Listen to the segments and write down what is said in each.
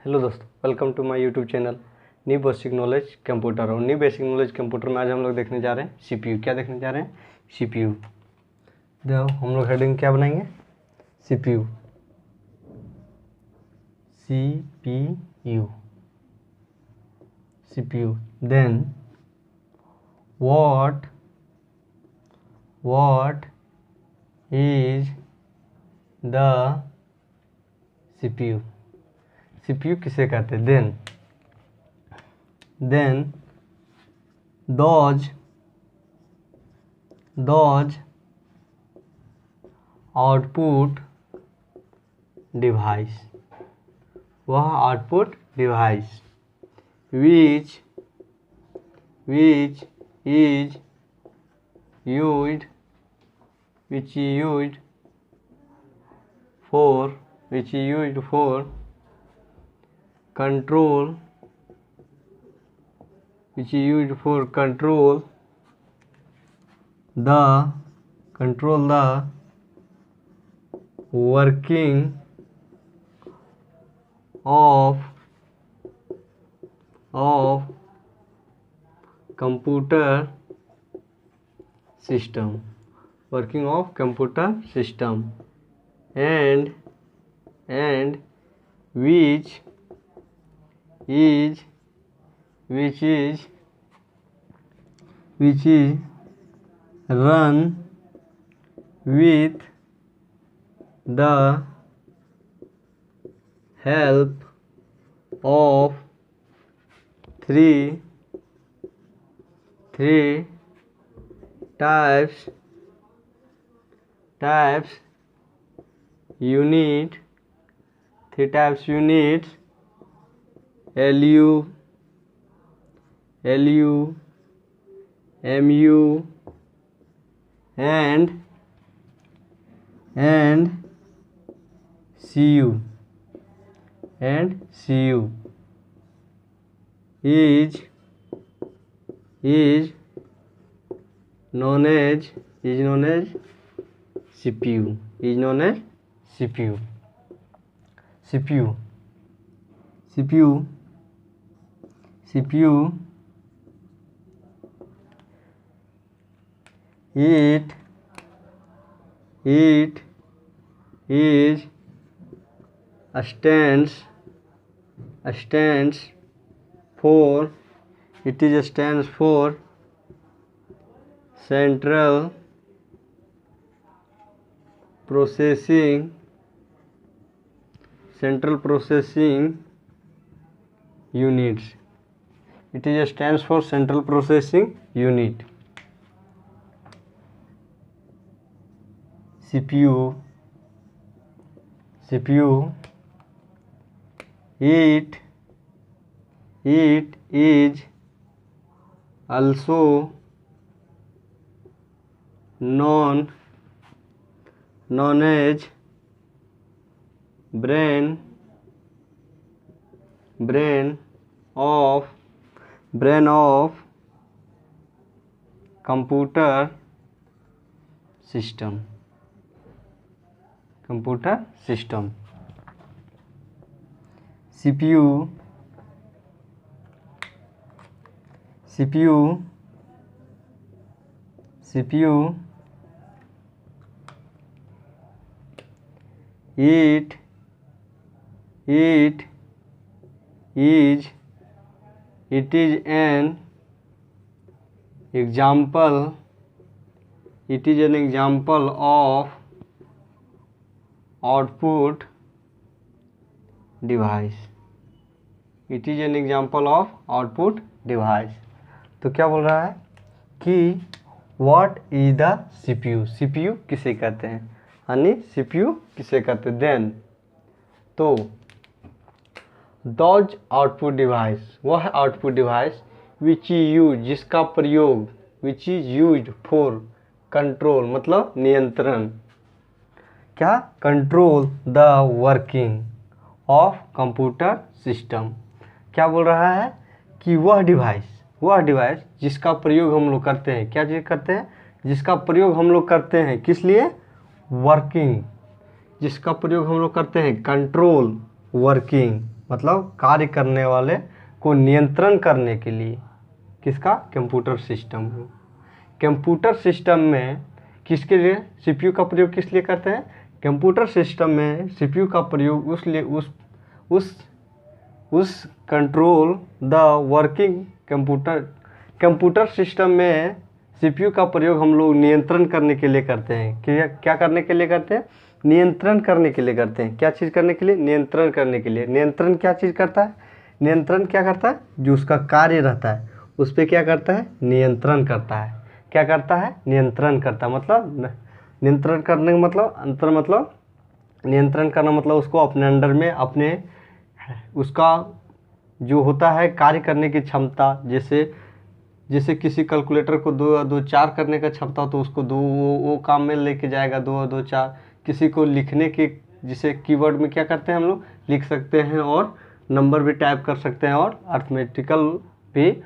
Hello दोस्तों, welcome to my YouTube channel new basic knowledge computer. और new basic knowledge computer में आज हम लोग देखने जा रहे हैं सीपीयू। क्या देखने जा रहे हैं? सीपीयू। देखो हम लोग हेडिंग क्या बनाएंगे? CPU. CPU CPU. Then what is the CPU? CPU किसे कहते हैं? देन दोज आउटपुट डिवाइस, वह output device which is used for control the working of computer system, and which is run with the help of three types units LU, MU and CU is known as CPU. It stands for Central Processing Units. It stands for Central Processing Unit. CPU. It is also known as brain of computer system. CPU it is an example of output device. तो क्या बोल रहा है कि what is the CPU? CPU किसे कहते हैं, यानी सीपीयू किसे कहते हैं? देन तो दोज आउटपुट डिवाइस, वह output device which is use, जिसका प्रयोग, विच इज यूज्ड फॉर कंट्रोल, मतलब नियंत्रण, क्या? Control the working of computer system. क्या बोल रहा है कि वह डिवाइस जिसका प्रयोग हम लोग करते हैं, क्या चीज़ करते हैं? जिसका प्रयोग हम लोग करते हैं किस लिए? वर्किंग। जिसका प्रयोग हम लोग करते हैं कंट्रोल वर्किंग मतलब कार्य करने वाले को नियंत्रण करने के लिए, किसका, कंप्यूटर सिस्टम को। कंप्यूटर सिस्टम में किसके लिए सीपीयू का प्रयोग किस लिए करते हैं, कंप्यूटर सिस्टम में सीपीयू का प्रयोग उस control the working computer system में सीपीयू का प्रयोग हम लोग नियंत्रण करने के लिए करते हैं। क्या करने के लिए करते हैं, नियंत्रण करने के लिए करते हैं। क्या चीज़ करने के लिए, नियंत्रण करने के लिए। नियंत्रण क्या चीज़ करता है, नियंत्रण क्या करता है, जो उसका कार्य रहता है उस पर क्या करता है, नियंत्रण करता है। क्या करता है, नियंत्रण करता है। मतलब नियंत्रण करने का मतलब अंतर, मतलब नियंत्रण करना मतलब उसको अपने अंडर में, अपने उसका जो होता है कार्य करने की क्षमता, जैसे किसी कैलकुलेटर को 2 2 4 करने का क्षमता हो तो उसको वो काम में लेके जाएगा 2 2 4। किसी को लिखने की, जिसे कीवर्ड में क्या करते हैं हम लोग, लिख सकते हैं और नंबर भी टाइप कर सकते हैं और अर्थमेटिकल भी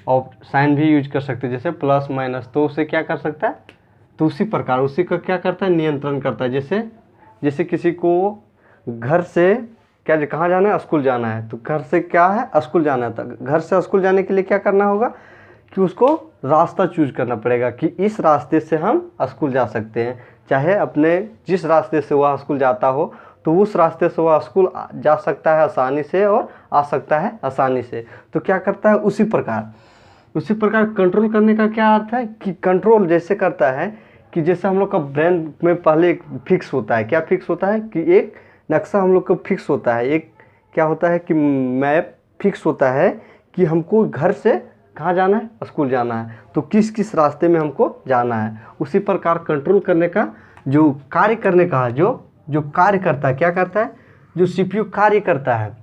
और साइन भी यूज कर सकते हैं, जैसे प्लस माइनस, तो उसे क्या कर सकता है, तो उसी प्रकार उसी का क्या करता है, नियंत्रण करता है। जैसे किसी को घर से क्या, कहाँ जाना है, स्कूल जाना है, तो घर से क्या है, स्कूल जाना है, तो घर से स्कूल जाने के लिए क्या करना होगा कि उसको रास्ता चूज करना पड़ेगा कि इस रास्ते से हम स्कूल जा सकते हैं। चाहे अपने जिस रास्ते से वह स्कूल जाता हो तो उस रास्ते से वह स्कूल जा सकता है आसानी से और आ सकता है आसानी से। तो क्या करता है, उसी प्रकार कंट्रोल करने का क्या अर्थ है कि कंट्रोल जैसे करता है कि जैसे हम लोग का ब्रेन में पहले एक फिक्स होता है, क्या फिक्स होता है कि एक नक्शा हम लोग का फिक्स होता है, एक क्या होता है कि मैप फिक्स होता है कि हमको घर से कहाँ जाना है, स्कूल जाना है, तो किस किस रास्ते में हमको जाना है। उसी प्रकार कंट्रोल करने का, जो कार्य करने का, जो कार्य करता है, क्या करता है, जो सीपीयू कार्य करता है,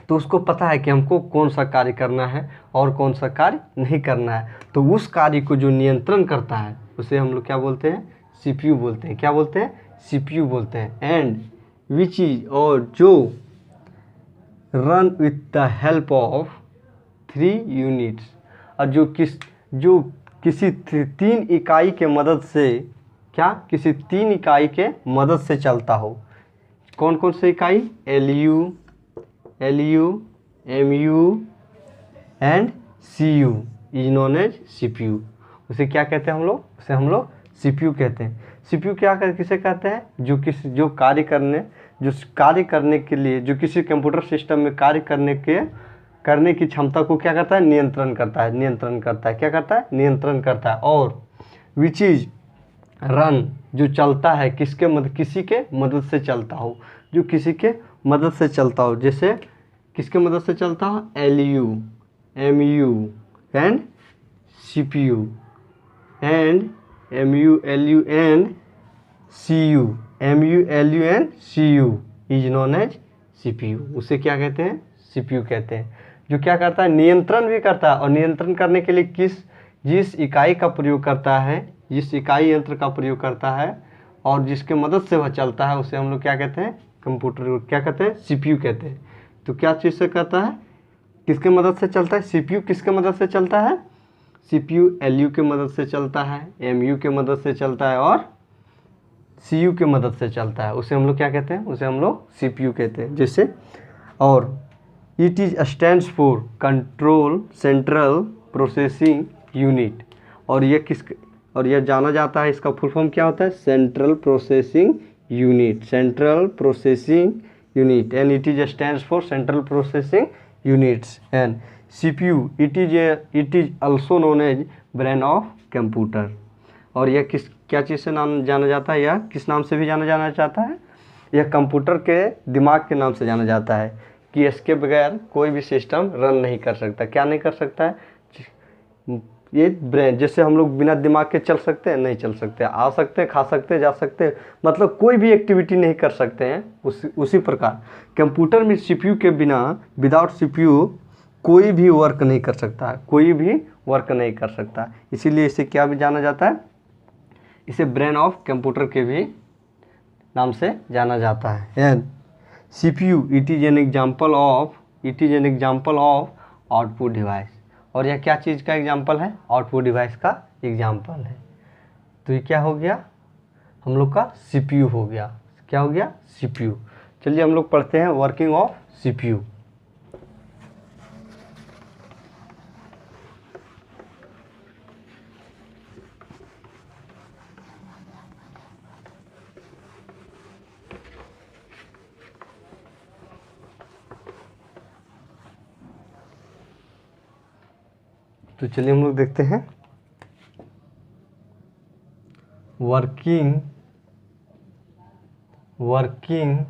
तो उसको पता है कि हमको कौन सा कार्य करना है और कौन सा कार्य नहीं करना है। तो उस कार्य को जो नियंत्रण करता है उसे हम लोग क्या बोलते हैं, सीपीयू बोलते हैं। क्या बोलते हैं, सीपीयू बोलते हैं। एंड विच इज, और जो run with the help of 3 units, और जो किसी 3 इकाई के मदद से, क्या, किसी 3 इकाई के मदद से चलता हो। कौन कौन से इकाई, LU, MU and CU is known as CPU. उसे क्या कहते हैं हम लोग, उसे हम लोग सीपीयू कहते हैं। सीपीयू क्या किसे कहते हैं, जो कार्य करने के लिए, जो किसी कंप्यूटर सिस्टम में कार्य करने की क्षमता को क्या करता है, नियंत्रण करता है। क्या करता है, नियंत्रण करता है। और विच इज रन, जो चलता है किसी के मदद से चलता हो, जो किसी के मदद से चलता हो। जैसे किसके मदद से चलता हो, LU, MU and CPU, and MU, LU and CU, MU, LU and CU is known as CPU। उसे क्या कहते हैं, CPU कहते हैं। जो क्या करता है, नियंत्रण भी करता है। और नियंत्रण करने के लिए जिस इकाई का प्रयोग करता है, जिस इकाई यंत्र का प्रयोग करता है और जिसके मदद से वह चलता है, उसे हम लोग क्या कहते हैं, कंप्यूटर क्या कहते हैं, CPU कहते हैं। तो क्या चीज़ से करता है, किसके मदद से चलता है, CPU किसके मदद से चलता है, CPU LU के मदद से चलता है, MU के मदद से चलता है और CU के मदद से चलता है। उसे हम लोग क्या कहते हैं, उसे हम लोग CPU कहते हैं। जैसे, और it is stands for control central processing unit. और यह जाना जाता है, इसका फुल फॉर्म क्या होता है, central processing unit, and it is stands for central processing units. And CPU it is also known as brain of computer. और यह क्या चीज़ से नाम जाना जाता है, या किस नाम से भी जाना जाता है, यह कंप्यूटर के दिमाग के नाम से जाना जाता है कि इसके बगैर कोई भी सिस्टम रन नहीं कर सकता। क्या नहीं कर सकता है, ये ब्रेन, जैसे हम लोग बिना दिमाग के चल सकते हैं, नहीं चल सकते, आ सकते हैं, खा सकते हैं, जा सकते हैं, मतलब कोई भी एक्टिविटी नहीं कर सकते हैं। उसी प्रकार कंप्यूटर में सीपीयू के बिना, विदाउट सीपीयू कोई भी वर्क नहीं कर सकता, इसीलिए इसे क्या भी जाना जाता है, इसे ब्रेन ऑफ कंप्यूटर के भी नाम से जाना जाता है। And CPU it is an example of output device. और यह क्या चीज़ का एग्जाम्पल है, आउटपुट डिवाइस का एग्जाम्पल है। तो ये क्या हो गया, हम लोग का CPU हो गया। क्या हो गया, CPU। चलिए हम लोग पढ़ते हैं वर्किंग ऑफ CPU। तो चलिए हम लोग देखते हैं। Working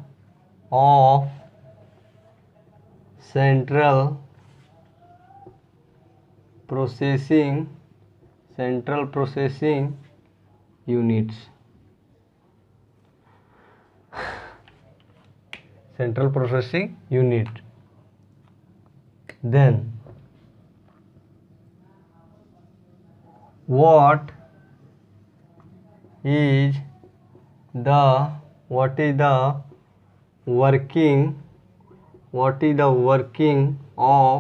of central processing units. Central processing unit. Then what is the working of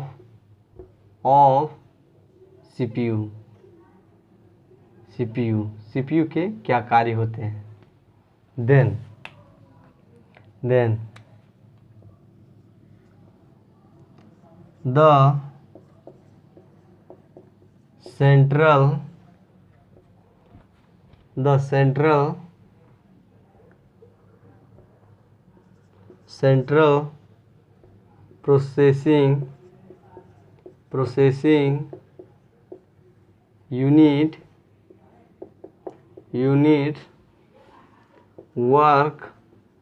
CPU के क्या कार्य होते हैं। then the central processing unit work with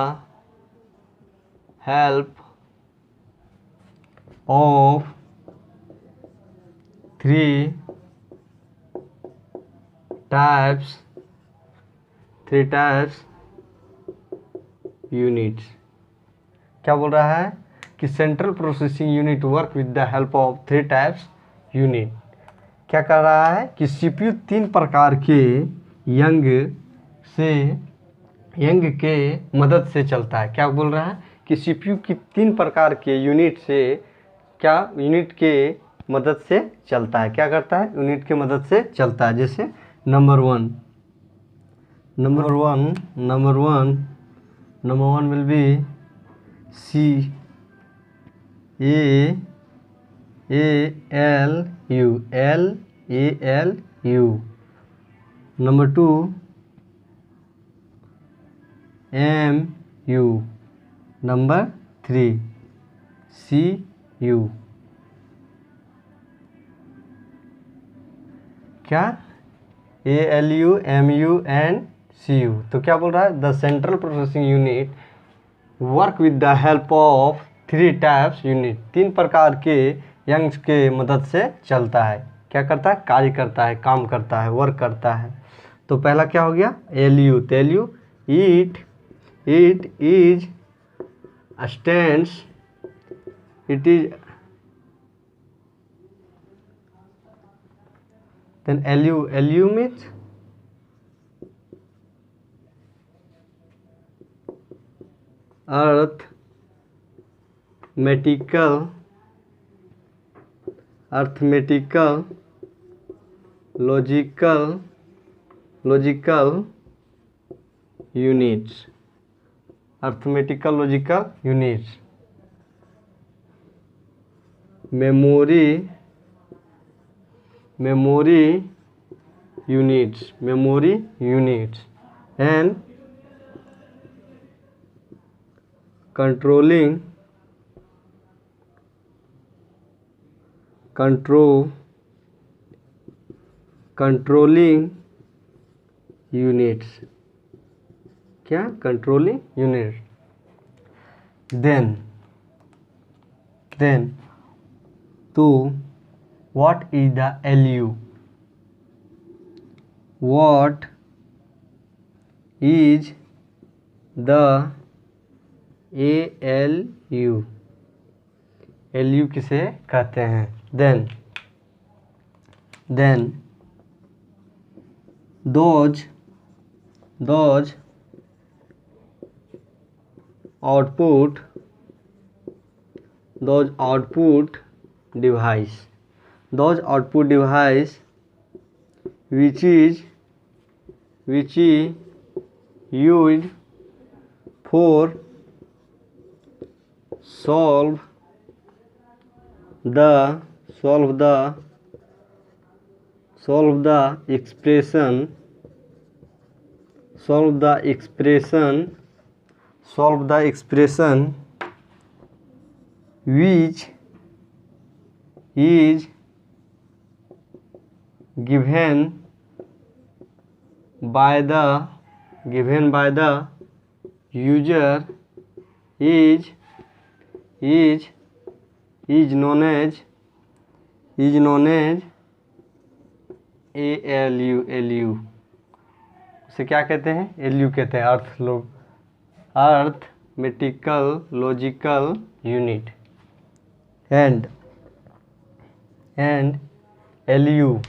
the help of three types units. क्या बोल रहा है कि central processing unit work with the help of 3 types unit. क्या कर रहा है कि सीपीयू 3 प्रकार के यंग के मदद से चलता है। क्या बोल रहा है कि सीपीयू की 3 प्रकार के यूनिट के मदद से चलता है। क्या करता है? यूनिट के मदद से चलता है। जैसे number one will be CALU। Number 2 MU। Number 3 CU। क्या? ALU, MU and CU। तो क्या बोल रहा है? The central processing unit work with the help of 3 types unit. 3 प्रकार के यंग्स के मदद से चलता है। क्या करता है? कार्य करता है, काम करता है, वर्क करता है। तो पहला क्या हो गया? LU। तो LU it is stands then LU means arithmetical logical units। memory units and controlling units। क्या? Controlling unit. then तो what is the LU? what is the ALU? LU किसे कहते हैं? then those output device which is used for solve the expression solve the expression which is given by the user is known as ALU। उसे क्या कहते हैं? LU कहते हैं, arithmetical logical unit. And LU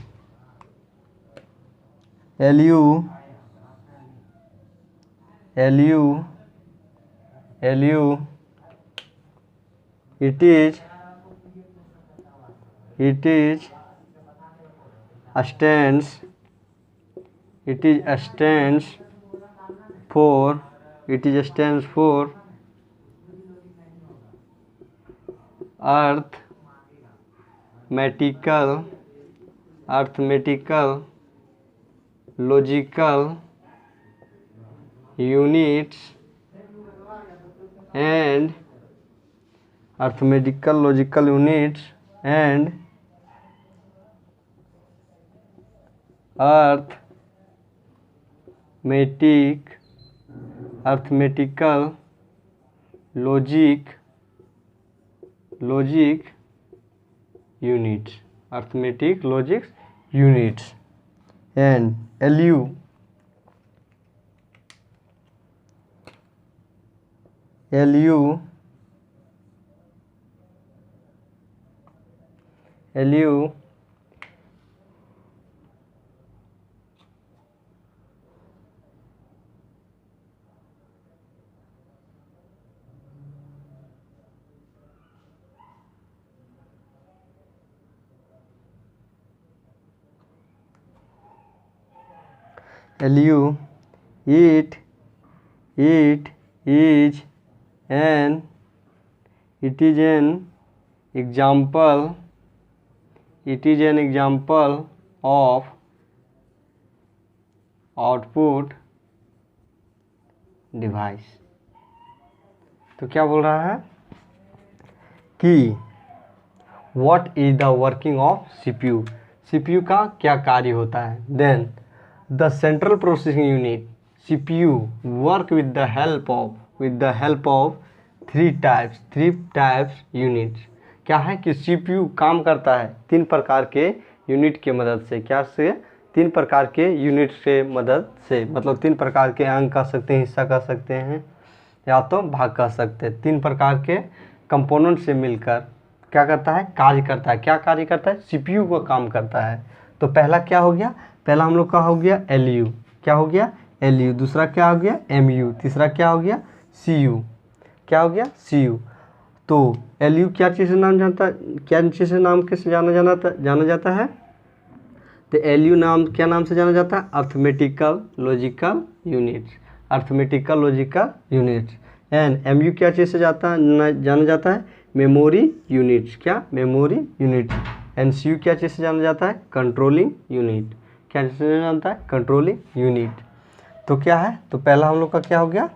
it stands for arithmetical logical units and arithmetical logic units, and LU it is an example of output device। तो क्या बोल रहा है कि what is the working of CPU, CPU का क्या कार्य होता है। Then the central processing unit CPU work with the help of three types units। क्या है कि CPU काम करता है 3 प्रकार के यूनिट के मदद से। क्या से? 3 प्रकार के यूनिट से मदद से, मतलब 3 प्रकार के अंग कह सकते हैं, हिस्सा कह सकते हैं, या तो भाग कह सकते हैं। 3 प्रकार के कंपोनेंट से मिलकर क्या करता है? कार्य करता है। क्या कार्य करता है? CPU का काम करता है। तो पहला क्या हो गया? पहला हम लोग का हो गया LU। क्या हो गया? LU। दूसरा क्या हो गया? MU। तीसरा क्या हो गया? CU। क्या हो गया? CU। तो LU क्या चीज़ से नाम कैसे जाना जाता है? तो LU नाम क्या नाम से जाना जाता है? Arithmetical logical units. And MU क्या चीज़ से जाना जाता है? Memory units. क्या? Memory unit. एंड CU क्या चीज़ से जाना जाता है? Controlling unit. क्या चीज़ से जाना जाता है? Controlling unit. तो क्या है? तो पहला हम लोग का क्या हो गया?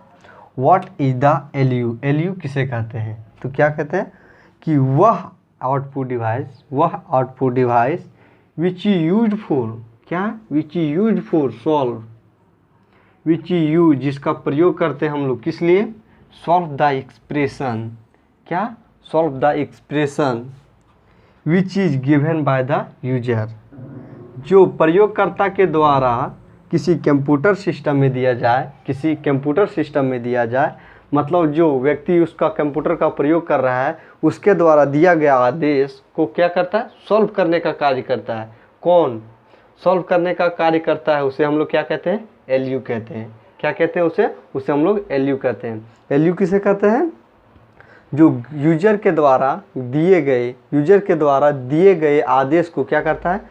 What is the LU? LU किसे कहते हैं? तो क्या कहते हैं कि वह output device which is used for, क्या? Which is used for solve, जिसका प्रयोग करते हैं हम लोग किस लिए? Solve the expression. क्या? Solve the expression which is given by the user, जो प्रयोगकर्ता के द्वारा किसी कंप्यूटर सिस्टम में दिया जाए, मतलब जो व्यक्ति उसका कंप्यूटर का प्रयोग कर रहा है उसके द्वारा दिया गया आदेश को क्या करता है? सॉल्व करने का कार्य करता है। कौन सॉल्व करने का कार्य करता है? उसे हम लोग क्या कहते हैं? LU कहते हैं। क्या कहते हैं उसे हम लोग LU कहते हैं। LU किसे कहते हैं? जो यूजर के द्वारा दिए गए आदेश को क्या करता है?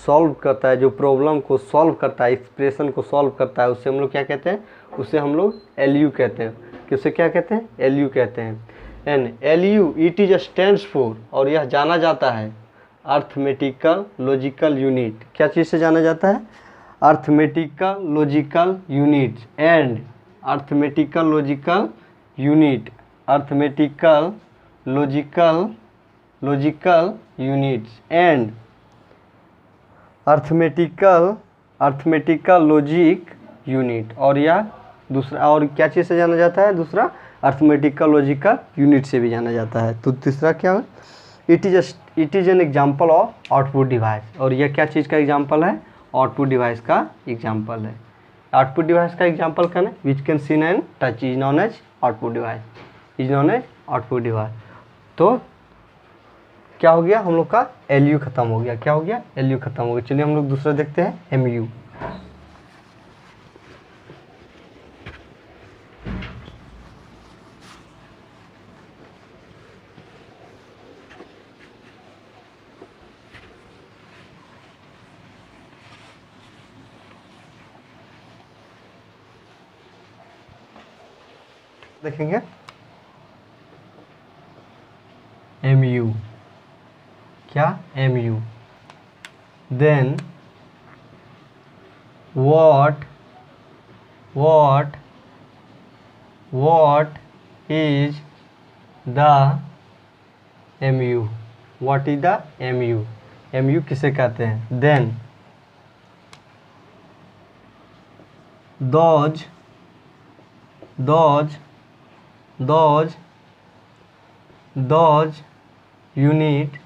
सॉल्व करता है। जो प्रॉब्लम को सॉल्व करता है, एक्सप्रेशन को सॉल्व करता है, उसे हम लोग क्या कहते हैं? उसे हम लोग LU कहते हैं। किसे क्या कहते हैं? LU कहते हैं। And LU it is stands for, और यह जाना जाता है अर्थमेटिकल लॉजिकल यूनिट। क्या चीज़ से जाना जाता है? Arithmetical logical unit and arithmetical logical unit, arithmetical, logical units and arithmetical logic unit. और या दूसरा और क्या चीज़ से जाना जाता है? दूसरा अर्थमेटिकल लॉजिकल यूनिट से भी जाना जाता है। तो तीसरा क्या है? It is an example of output device. और यह क्या चीज़ का एग्जाम्पल है? आउटपुट डिवाइस का एग्जाम्पल है। आउटपुट डिवाइस का एग्जाम्पल क्या है? Which can seen and touch is known as output device, is known as output device. तो क्या हो गया? हम लोग का LU खत्म हो गया। क्या हो गया? LU खत्म हो गया। चलिए हम लोग दूसरा देखते हैं, MU। देखेंगे MU। क्या? MU। Then what is the MU? What is the MU? MU किसे कहते हैं? Then those units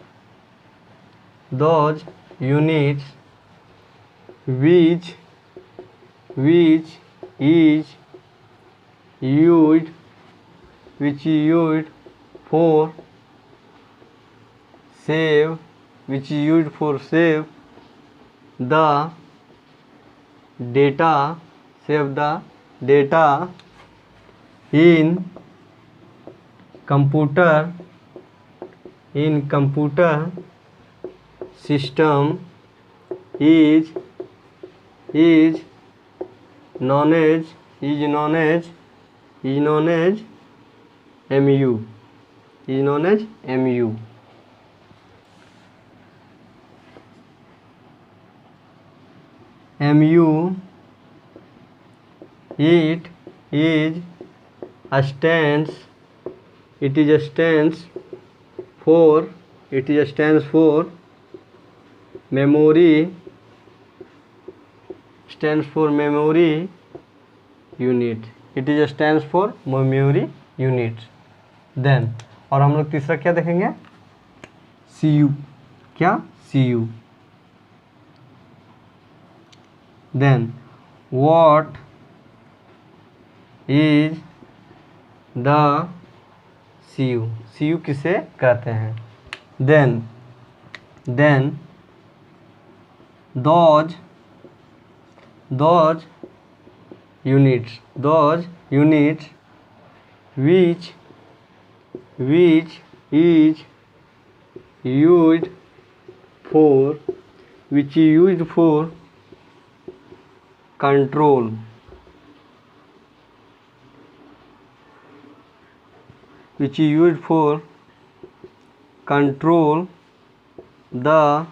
which is used for save the data in computer system is known as MU, is known as MU। MU it stands for memory unit। It is stands for memory unit। Then और हम लोग तीसरा क्या देखेंगे? CU। क्या? CU। Then what is the CU? CU किसे कहते हैं? Then those units which is used for control the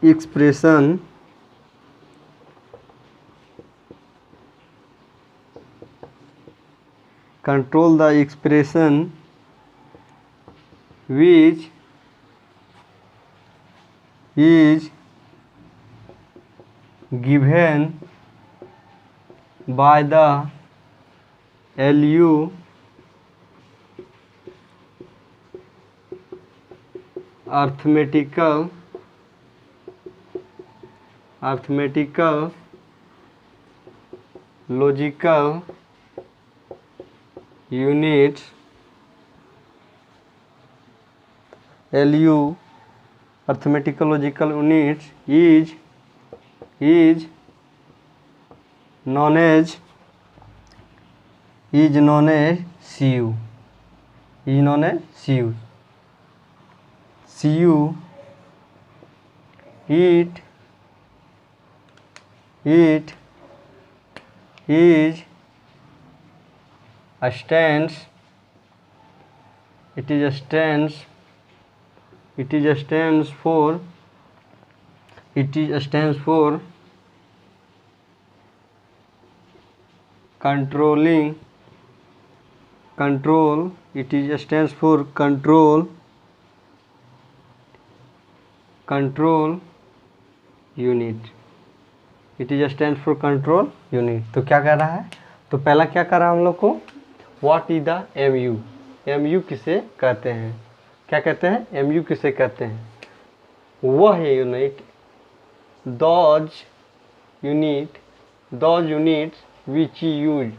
expression which is given by the LU arithmetical logical units। LU arithmetical logical units is known as CU, is known as CU। CU it stands for controlling, control, it is stands for control, control unit, it is stand for control unit. तो क्या कह रहा है, तो पहला क्या कर रहा है हम लोग को, what is the MU, MU किसे कहते हैं, क्या कहते हैं, एमयू किसे कहते हैं, वह है unit, those unit, those units which use,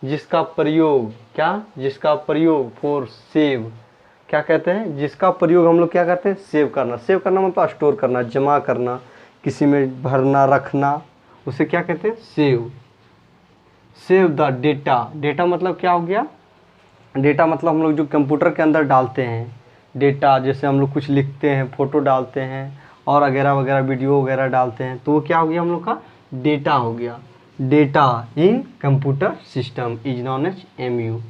जिसका प्रयोग, क्या, जिसका प्रयोग फॉर सेव, क्या कहते हैं, जिसका प्रयोग हम लोग क्या करते हैं, सेव करना, सेव करना मतलब स्टोर करना, जमा करना, किसी में भरना, रखना, उसे क्या कहते हैं, save, save the data, data मतलब क्या हो गया, डेटा मतलब हम लोग जो कंप्यूटर के अंदर डालते हैं डेटा, जैसे हम लोग कुछ लिखते हैं, फोटो डालते हैं और वगैरह वगैरह, वीडियो वगैरह डालते हैं, तो वो क्या हो गया हम लोग का, डेटा हो गया, data in computer system is known as MU.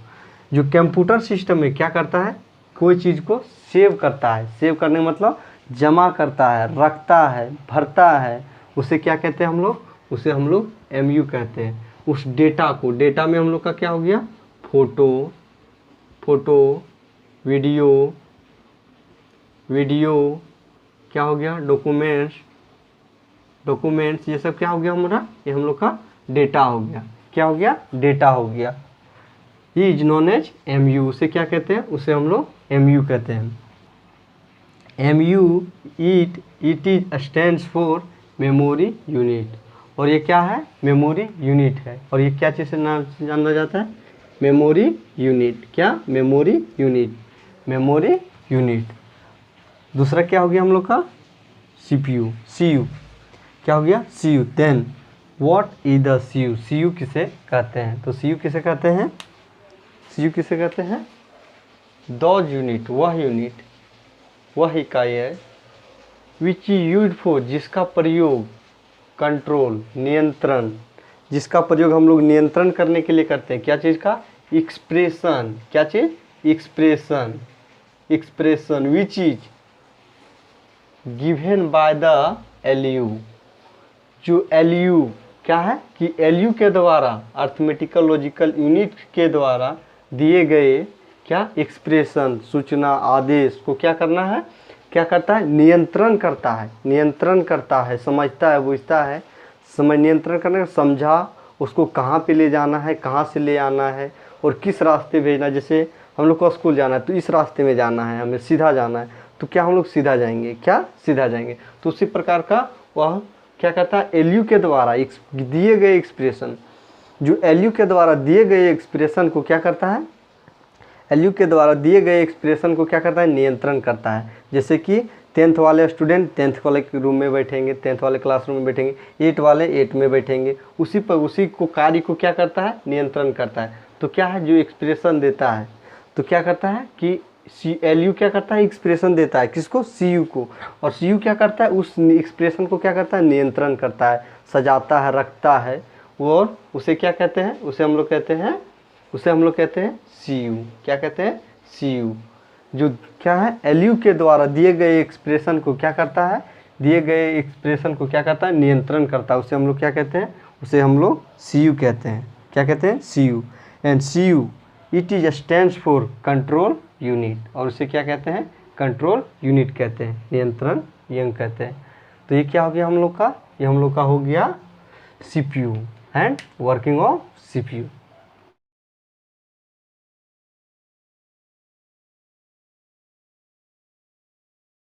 जो कंप्यूटर सिस्टम में क्या करता है, कोई चीज़ को सेव करता है, सेव करने का मतलब जमा करता है, रखता है, भरता है, उसे क्या कहते हैं हम लोग, उसे हम लोग एमयू कहते हैं। उस डेटा को, डेटा में हम लोग का क्या हो गया, फोटो, फोटो, वीडियो, वीडियो, क्या हो गया, डॉक्यूमेंट्स, डॉक्यूमेंट्स, ये सब क्या हो गया हमारा, ये हम लोग का डेटा हो गया, क्या हो गया, डेटा हो गया, ये इज नॉन एज एमयू, उसे क्या कहते हैं, उसे हम लोग एमयू कहते हैं। MU it is stands for memory unit, और ये क्या है, मेमोरी यूनिट है, और ये क्या चीज़ से नाम जाना जाता है, मेमोरी यूनिट, क्या, मेमोरी यूनिट, मेमोरी यूनिट। दूसरा क्या हो गया हम लोग का, सीपीयू, सीयू, क्या हो गया, CU. Then what is the CU, CU किसे कहते हैं, तो सीयू किसे कहते हैं, सीयू किसे कहते हैं, दोज यूनिट, वह यूनिट, वह इकाई है, विच यूज फॉर, जिसका प्रयोग, कंट्रोल, नियंत्रण, जिसका प्रयोग हम लोग नियंत्रण करने के लिए करते हैं, क्या चीज़ का, एक्सप्रेशन, क्या चीज़, expression, expression which is given by the ALU, जो एलयू क्या है, कि एलयू के द्वारा, अर्थमेटिकल लॉजिकल यूनिट के द्वारा दिए गए, क्या, एक्सप्रेशन, सूचना, आदेश को क्या करना है, क्या करता है, नियंत्रण करता है, नियंत्रण करता है, समझता है, बुझता है, समझ, नियंत्रण करने का, समझा, उसको कहाँ पे ले जाना है, कहाँ से ले आना है और किस रास्ते भेजना। जैसे हम लोग को स्कूल जाना है तो इस रास्ते में जाना है, हमें सीधा जाना है, तो क्या हम लोग सीधा जाएंगे, क्या, सीधा जाएंगे। तो उसी प्रकार का वह क्या कहता है, एलयू के द्वारा दिए गए एक्सप्रेशन, जो एलयू के द्वारा दिए गए एक्सप्रेशन को क्या करता है, एलयू के द्वारा दिए गए एक्सप्रेशन को क्या करता है, नियंत्रण करता है। जैसे कि 10th वाले स्टूडेंट 10th वाले रूम में बैठेंगे, 10th वाले क्लासरूम में बैठेंगे, 8 वाले 8 में बैठेंगे, उसी पर उसी को कार्य को क्या करता है, नियंत्रण करता है। तो क्या है, जो एक्सप्रेशन देता है, तो क्या करता है कि एलयू क्या करता है, एक्सप्रेशन देता है, किसको, सीयू को, और सीयू क्या करता है, उस एक्सप्रेशन को क्या करता है, नियंत्रण करता है, सजाता है, रखता है, और उसे क्या कहते हैं, उसे हम लोग कहते हैं, उसे हम लोग कहते हैं सीयू, क्या कहते हैं, सीयू। जो क्या है, एलयू के द्वारा दिए गए एक्सप्रेशन को क्या करता है, दिए गए एक्सप्रेशन को क्या करता है, नियंत्रण करता है, उसे हम लोग क्या कहते हैं, उसे हम लोग सीयू कहते हैं, क्या कहते हैं, CU. And CU it is stands for control unit, और उसे क्या कहते हैं, कंट्रोल यूनिट कहते हैं, नियंत्रण यंग कहते हैं। तो ये क्या हो गया हम लोग का, ये हम लोग का हो गया CPU and working of CPU.